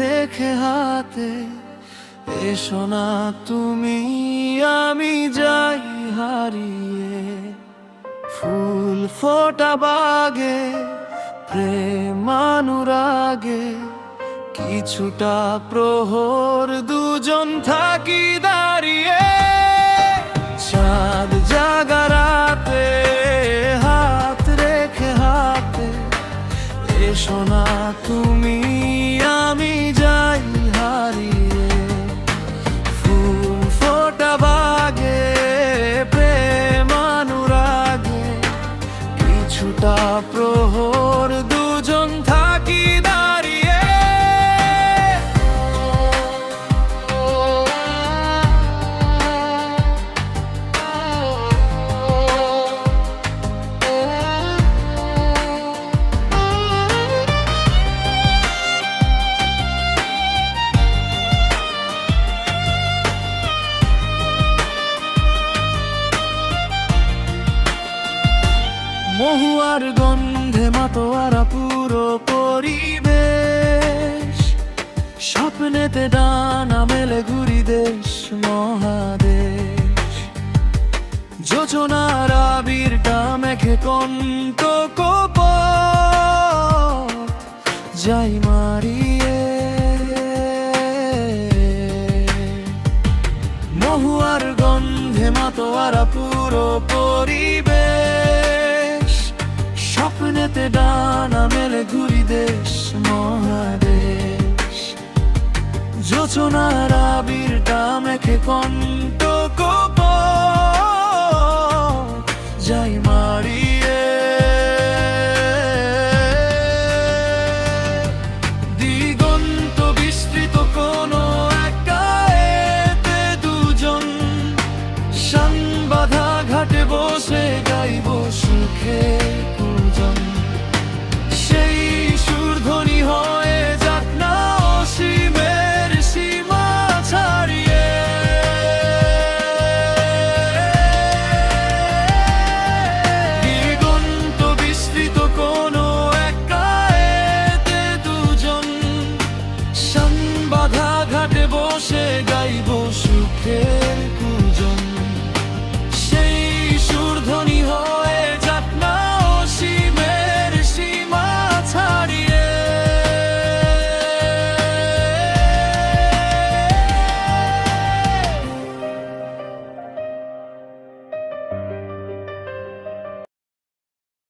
রেখে হাতে, এসো না তুমি আমি যাই হারিয়ে। ফুল ফোটা বাগে প্রেম অনুরাগে, কিছুটা প্রহর দুজন থাকি দাঁড়িয়ে। চাঁদ জাগা রাতে হাত রেখে হাতে, এসো না তুমি আমি যাই হারিয়ে। ফুল ফোটা বাগে প্রেম অনুরাগে, কিছুটা প্রহর দুজন থাকি দাঁড়িয়ে। মহুয়ার গন্ধে মাতোয়ারা পুরো পরিবেশ, স্বপ্নেতে ডানা মেলে ঘুরি দেশ মহাদেশ। যোজনার আবিরটা মেঘে কণ্ঠ কপট, যাই মারিয়ে। মহুয়ার গন্ধে মাতোয়ারা পুরো পরিবেশ, স্বপ্নেতে ডানা মেলে ঘুরি দেশ মহাদেশ। যোজনার আবিরটা মেখে কণ্ঠ কপট, যাই মারিয়ে। দিগন্ত বিস্তৃত কোনো একটা এতে দুজন, শান বাঁধা ঘাটে বসে গাইব সুখে পূজন। সেই সুরধ্বনি হয়ে যাক না অসীমের সীমা ছাড়িয়ে। দিগন্ত বিস্তৃত কোনো একটা এতে দুজন, শান বাঁধা ঘাটে বসে গাইব সুখের